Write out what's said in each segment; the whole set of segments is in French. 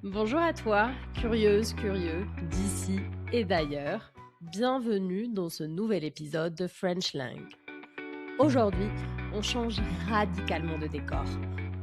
Bonjour à toi, curieuse, curieux, d'ici et d'ailleurs. Bienvenue dans ce nouvel épisode de French Lang. Aujourd'hui, on change radicalement de décor.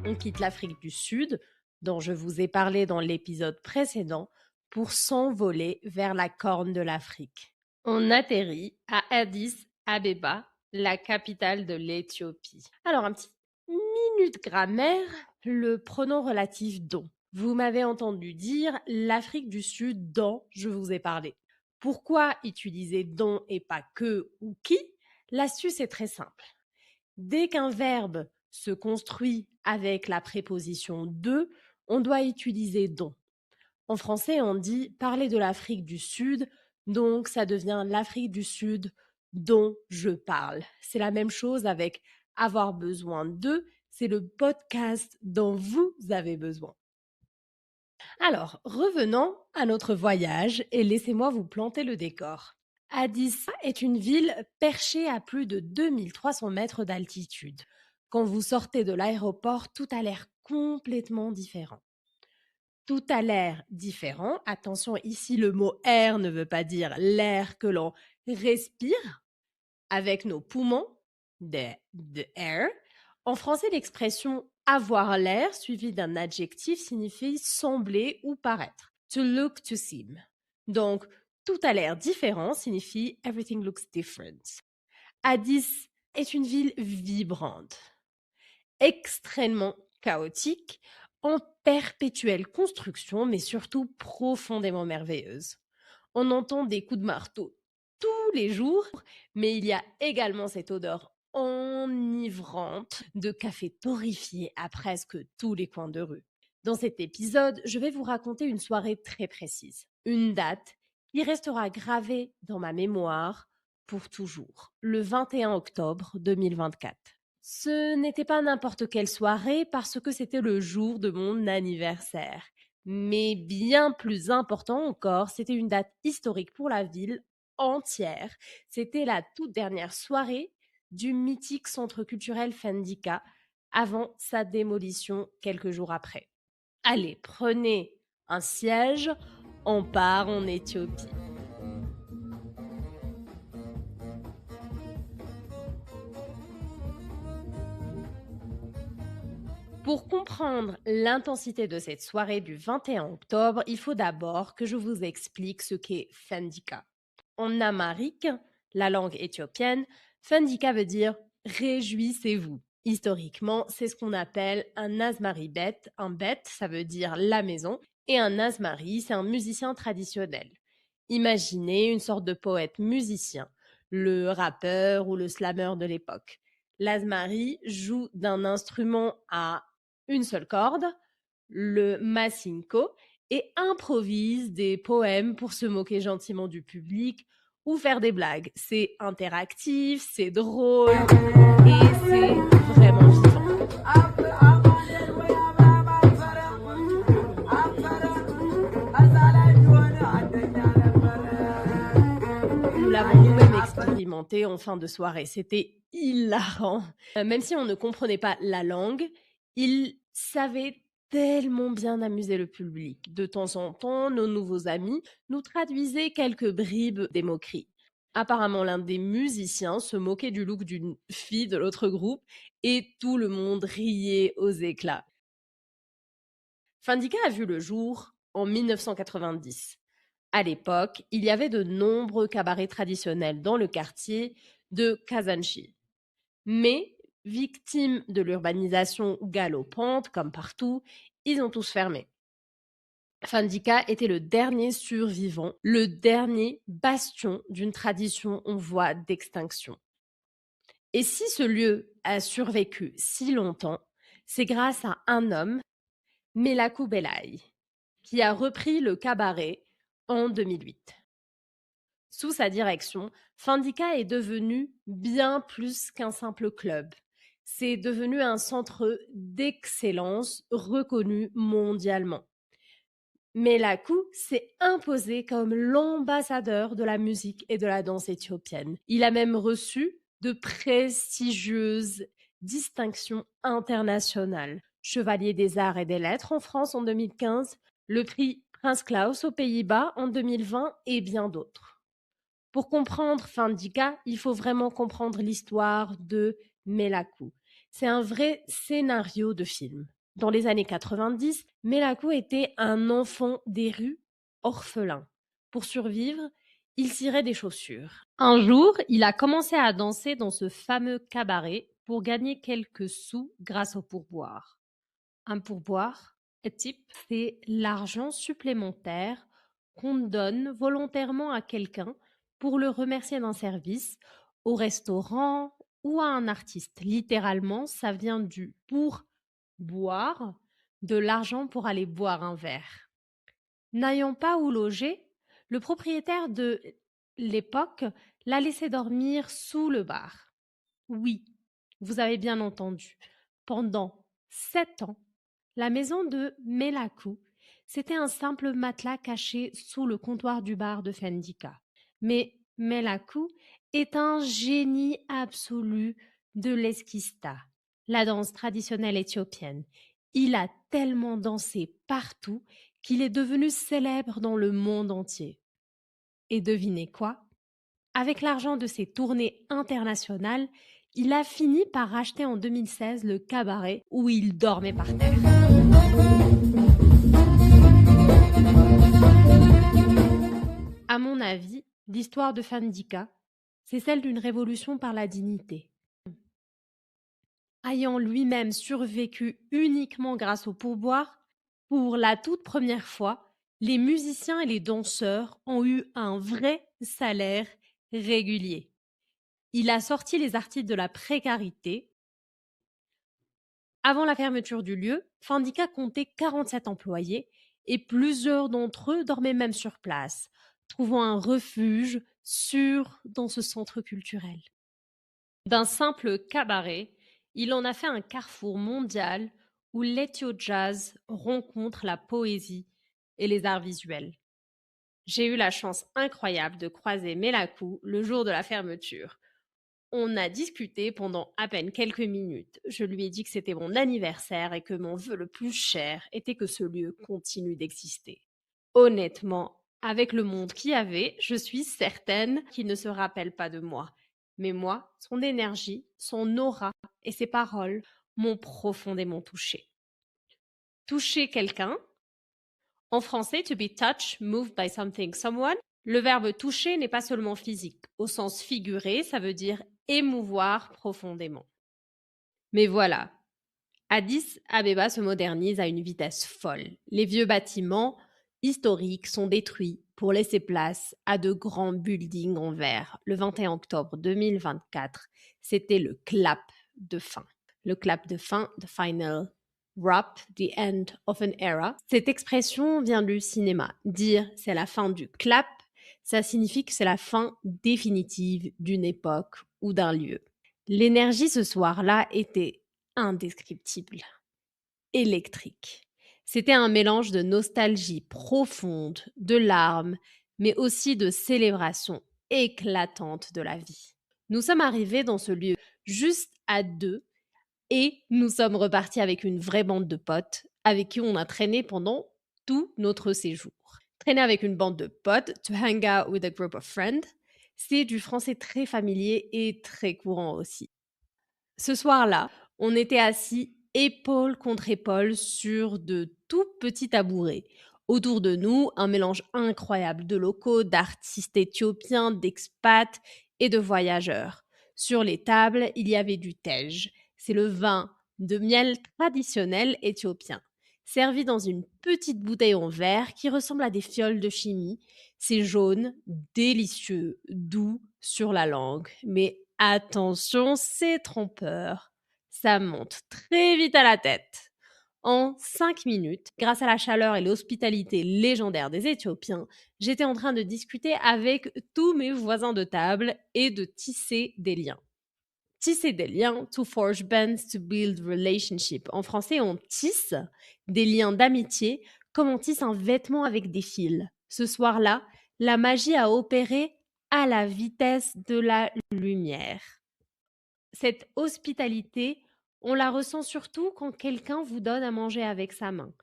On quitte l'Afrique du Sud, dont je vous ai parlé dans l'épisode précédent, pour s'envoler vers la corne de l'Afrique. On atterrit à Addis Abeba, la capitale de l'Éthiopie. Alors, un petit minute grammaire, le pronom relatif dont. Vous m'avez entendu dire l'Afrique du Sud dont je vous ai parlé. Pourquoi utiliser dont et pas que ou qui? L'astuce est très simple. Dès qu'un verbe se construit avec la préposition de, on doit utiliser dont. En français, on dit parler de l'Afrique du Sud, donc ça devient l'Afrique du Sud dont je parle. C'est la même chose avec avoir besoin de, c'est le podcast dont vous avez besoin. Alors, revenons à notre voyage et laissez-moi vous planter le décor. Addis est une ville perchée à plus de 2300 mètres d'altitude. Quand vous sortez de l'aéroport, tout a l'air complètement différent. Tout a l'air différent. Attention, ici, le mot air ne veut pas dire l'air que l'on respire avec nos poumons, the air. En français, l'expression avoir l'air suivi d'un adjectif signifie sembler ou paraître. To look, to seem. Donc, tout a l'air différent signifie everything looks different. Addis est une ville vibrante, extrêmement chaotique, en perpétuelle construction, mais surtout profondément merveilleuse. On entend des coups de marteau tous les jours, mais il y a également cette odeur enivrante de café torréfié à presque tous les coins de rue. Dans cet épisode, je vais vous raconter une soirée très précise, une date qui restera gravée dans ma mémoire pour toujours, le 21 octobre 2024. Ce n'était pas n'importe quelle soirée parce que c'était le jour de mon anniversaire. Mais bien plus important encore, c'était une date historique pour la ville entière. C'était la toute dernière soirée du mythique centre culturel Fendika avant sa démolition quelques jours après. Allez, prenez un siège, on part en Éthiopie. Pour comprendre l'intensité de cette soirée du 21 octobre, il faut d'abord que je vous explique ce qu'est Fendika. En amharique, la langue éthiopienne, Fendika veut dire réjouissez-vous. Historiquement, c'est ce qu'on appelle un azmari beth. Un beth, ça veut dire la maison, et un azmari, c'est un musicien traditionnel. Imaginez une sorte de poète musicien, le rappeur ou le slammer de l'époque. L'azmari joue d'un instrument à une seule corde, le masinko, et improvise des poèmes pour se moquer gentiment du public ou faire des blagues. C'est interactif, c'est drôle et c'est vraiment vivant. Nous l'avons nous-mêmes expérimenté en fin de soirée. C'était hilarant. Même si on ne comprenait pas la langue, il savait tellement bien amuser le public. De temps en temps, nos nouveaux amis nous traduisaient quelques bribes des moqueries. Apparemment, l'un des musiciens se moquait du look d'une fille de l'autre groupe et tout le monde riait aux éclats. Fendika a vu le jour en 1990. À l'époque, il y avait de nombreux cabarets traditionnels dans le quartier de Kazanchi. Mais, victimes de l'urbanisation galopante, comme partout, ils ont tous fermé. Fendika était le dernier survivant, le dernier bastion d'une tradition en voie d'extinction. Et si ce lieu a survécu si longtemps, c'est grâce à un homme, Melakou Belay, qui a repris le cabaret en 2008. Sous sa direction, Fendika est devenu bien plus qu'un simple club. C'est devenu un centre d'excellence reconnu mondialement. Melakou s'est imposé comme l'ambassadeur de la musique et de la danse éthiopienne. Il a même reçu de prestigieuses distinctions internationales. Chevalier des Arts et des Lettres en France en 2015, le prix Prince Claus aux Pays-Bas en 2020 et bien d'autres. Pour comprendre Findika, il faut vraiment comprendre l'histoire de Melakou. C'est un vrai scénario de film. Dans les années 90, Melakou était un enfant des rues, orphelin. Pour survivre, il cirait des chaussures. Un jour, il a commencé à danser dans ce fameux cabaret pour gagner quelques sous grâce au pourboire. Un pourboire, type, c'est l'argent supplémentaire qu'on donne volontairement à quelqu'un pour le remercier d'un service, au restaurant ou à un artiste. Littéralement, ça vient du pour boire, de l'argent pour aller boire un verre. N'ayant pas où loger, le propriétaire de l'époque l'a laissé dormir sous le bar. Oui, vous avez bien entendu. Pendant 7 ans, la maison de Melakou, c'était un simple matelas caché sous le comptoir du bar de Fendika. Mais Melakou est un génie absolu de l'eskista, la danse traditionnelle éthiopienne. Il a tellement dansé partout qu'il est devenu célèbre dans le monde entier. Et devinez quoi? Avec l'argent de ses tournées internationales, il a fini par racheter en 2016 le cabaret où il dormait par terre. À mon avis, l'histoire de Fandika, c'est celle d'une révolution par la dignité. Ayant lui-même survécu uniquement grâce au pourboire, pour la toute première fois, les musiciens et les danseurs ont eu un vrai salaire régulier. Il a sorti les artistes de la précarité. Avant la fermeture du lieu, Fandika comptait 47 employés et plusieurs d'entre eux dormaient même sur place, trouvant un refuge sûr dans ce centre culturel. D'un simple cabaret, il en a fait un carrefour mondial où l'ethio-jazz rencontre la poésie et les arts visuels. J'ai eu la chance incroyable de croiser Melakou le jour de la fermeture. On a discuté pendant à peine quelques minutes. Je lui ai dit que c'était mon anniversaire et que mon vœu le plus cher était que ce lieu continue d'exister. Honnêtement, avec le monde qu'il y avait, je suis certaine qu'il ne se rappelle pas de moi. Mais moi, son énergie, son aura et ses paroles m'ont profondément touchée. Toucher quelqu'un, en français, to be touched, moved by something, someone, le verbe toucher n'est pas seulement physique. Au sens figuré, ça veut dire émouvoir profondément. Mais voilà, Addis Abeba se modernise à une vitesse folle. Les vieux bâtiments historiques sont détruits pour laisser place à de grands buildings en verre. Le 21 octobre 2024, c'était le clap de fin. Le clap de fin, the final wrap, the end of an era. Cette expression vient du cinéma. Dire c'est la fin du clap, ça signifie que c'est la fin définitive d'une époque ou d'un lieu. L'énergie ce soir-là était indescriptible, électrique. C'était un mélange de nostalgie profonde, de larmes, mais aussi de célébration éclatante de la vie. Nous sommes arrivés dans ce lieu juste à deux et nous sommes repartis avec une vraie bande de potes avec qui on a traîné pendant tout notre séjour. Traîner avec une bande de potes, to hang out with a group of friends, c'est du français très familier et très courant aussi. Ce soir-là, on était assis épaule contre épaule sur de tout petits tabourets. Autour de nous, un mélange incroyable de locaux, d'artistes éthiopiens, d'expats et de voyageurs. Sur les tables, il y avait du tej. C'est le vin de miel traditionnel éthiopien, servi dans une petite bouteille en verre qui ressemble à des fioles de chimie. C'est jaune, délicieux, doux sur la langue, mais attention, c'est trompeur. Ça monte très vite à la tête. En 5 minutes, grâce à la chaleur et l'hospitalité légendaire des Éthiopiens, j'étais en train de discuter avec tous mes voisins de table et de tisser des liens. Tisser des liens, to forge bonds, to build relationship. En français, on tisse des liens d'amitié comme on tisse un vêtement avec des fils. Ce soir-là, la magie a opéré à la vitesse de la lumière. Cette hospitalité, on la ressent surtout quand quelqu'un vous donne à manger avec sa main.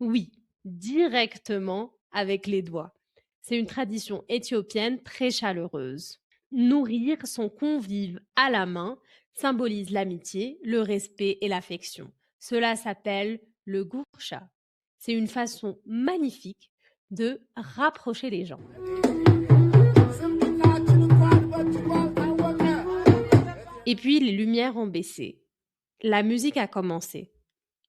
Oui, directement avec les doigts. C'est une tradition éthiopienne très chaleureuse. Nourrir son convive à la main symbolise l'amitié, le respect et l'affection. Cela s'appelle le gursha. C'est une façon magnifique de rapprocher les gens. Et puis les lumières ont baissé. La musique a commencé.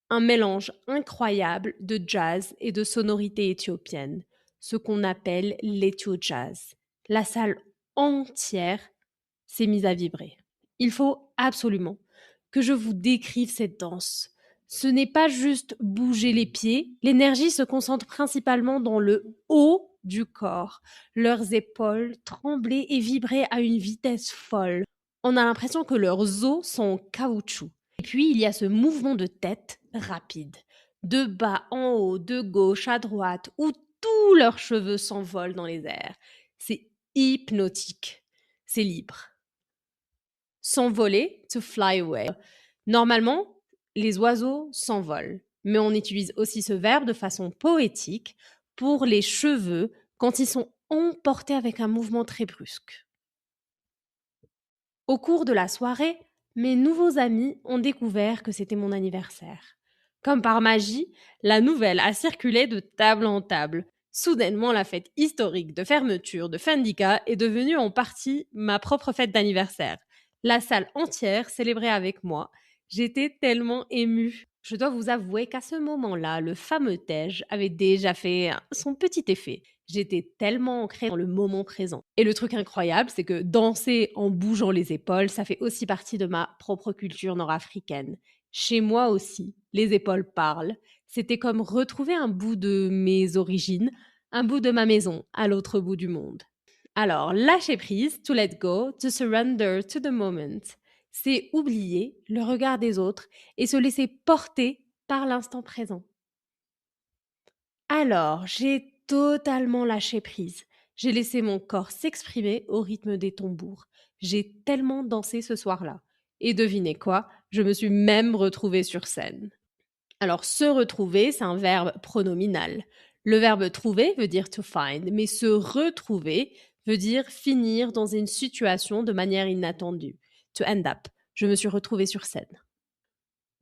Un mélange incroyable de jazz et de sonorités éthiopiennes, ce qu'on appelle l'ethio-jazz. La salle entière s'est mise à vibrer. Il faut absolument que je vous décrive cette danse. Ce n'est pas juste bouger les pieds, l'énergie se concentre principalement dans le haut du corps. Leurs épaules tremblaient et vibraient à une vitesse folle. On a l'impression que leurs os sont en caoutchouc. Et puis, il y a ce mouvement de tête rapide, de bas en haut, de gauche à droite, où tous leurs cheveux s'envolent dans les airs. C'est hypnotique, c'est libre. S'envoler, to fly away. Normalement, les oiseaux s'envolent, mais on utilise aussi ce verbe de façon poétique pour les cheveux quand ils sont emportés avec un mouvement très brusque. Au cours de la soirée, mes nouveaux amis ont découvert que c'était mon anniversaire. Comme par magie, la nouvelle a circulé de table en table. Soudainement, la fête historique de fermeture de Fendika est devenue en partie ma propre fête d'anniversaire. La salle entière célébrait avec moi. J'étais tellement émue. Je dois vous avouer qu'à ce moment-là, le fameux Tej avait déjà fait son petit effet. J'étais tellement ancrée dans le moment présent. Et le truc incroyable, c'est que danser en bougeant les épaules, ça fait aussi partie de ma propre culture nord-africaine. Chez moi aussi, les épaules parlent. C'était comme retrouver un bout de mes origines, un bout de ma maison à l'autre bout du monde. Alors, lâcher prise, to let go, to surrender to the moment, c'est oublier le regard des autres et se laisser porter par l'instant présent. Alors, j'ai totalement lâché prise. J'ai laissé mon corps s'exprimer au rythme des tambours. J'ai tellement dansé ce soir-là. Et devinez quoi, je me suis même retrouvée sur scène. Alors, se retrouver, c'est un verbe pronominal. Le verbe trouver veut dire to find, mais se retrouver veut dire finir dans une situation de manière inattendue. To end up. Je me suis retrouvée sur scène.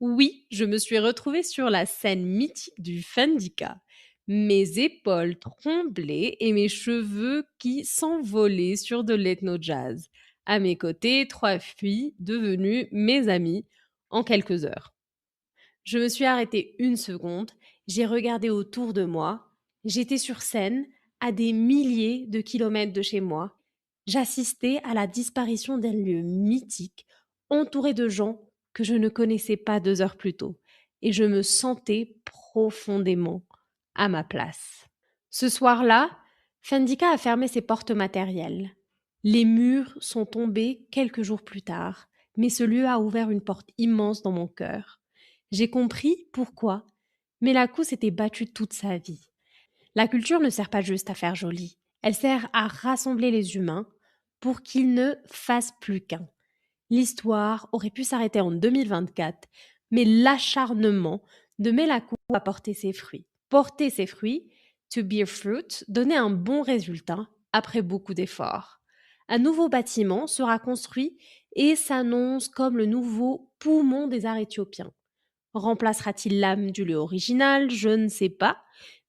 Oui, je me suis retrouvée sur la scène mythique du Fendika. Mes épaules tremblaient et mes cheveux qui s'envolaient sur de l'ethno-jazz. À mes côtés, 3 filles devenues mes amies en quelques heures. Je me suis arrêtée 1 seconde, j'ai regardé autour de moi, j'étais sur scène, à des milliers de kilomètres de chez moi. J'assistais à la disparition d'un lieu mythique, entouré de gens que je ne connaissais pas 2 heures plus tôt, et je me sentais profondément à ma place. Ce soir-là, Fendika a fermé ses portes matérielles. Les murs sont tombés quelques jours plus tard, mais ce lieu a ouvert une porte immense dans mon cœur. J'ai compris pourquoi Melakou s'était battue toute sa vie. La culture ne sert pas juste à faire joli, elle sert à rassembler les humains pour qu'ils ne fassent plus qu'un. L'histoire aurait pu s'arrêter en 2024, mais l'acharnement de Melakou a porté ses fruits. Porter ses fruits, to bear fruit, donnait un bon résultat après beaucoup d'efforts. Un nouveau bâtiment sera construit et s'annonce comme le nouveau poumon des arts éthiopiens. Remplacera-t-il l'âme du lieu original? Je ne sais pas,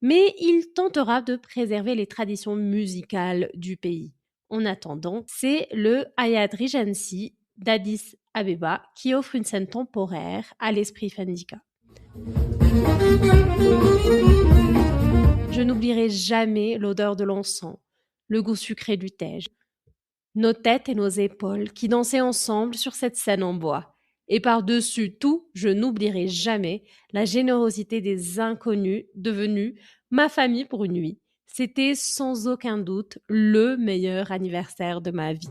mais il tentera de préserver les traditions musicales du pays. En attendant, c'est le Hayat Regency d'Addis Abeba qui offre une scène temporaire à l'esprit Fendika. Je n'oublierai jamais l'odeur de l'encens, le goût sucré du Tej, nos têtes et nos épaules qui dansaient ensemble sur cette scène en bois. Et par-dessus tout, je n'oublierai jamais la générosité des inconnus devenus ma famille pour une nuit. C'était sans aucun doute le meilleur anniversaire de ma vie.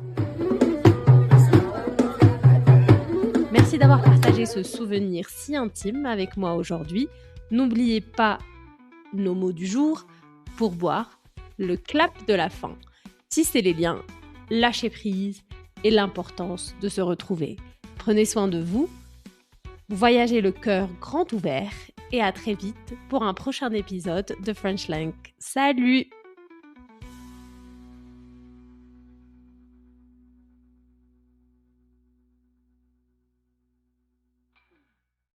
Merci d'avoir partagé ce souvenir si intime avec moi aujourd'hui. N'oubliez pas nos mots du jour, pourboire, le clap de la fin, tisser les liens, lâcher prise et l'importance de se retrouver. Prenez soin de vous, voyagez le cœur grand ouvert et à très vite pour un prochain épisode de French Langue. Salut!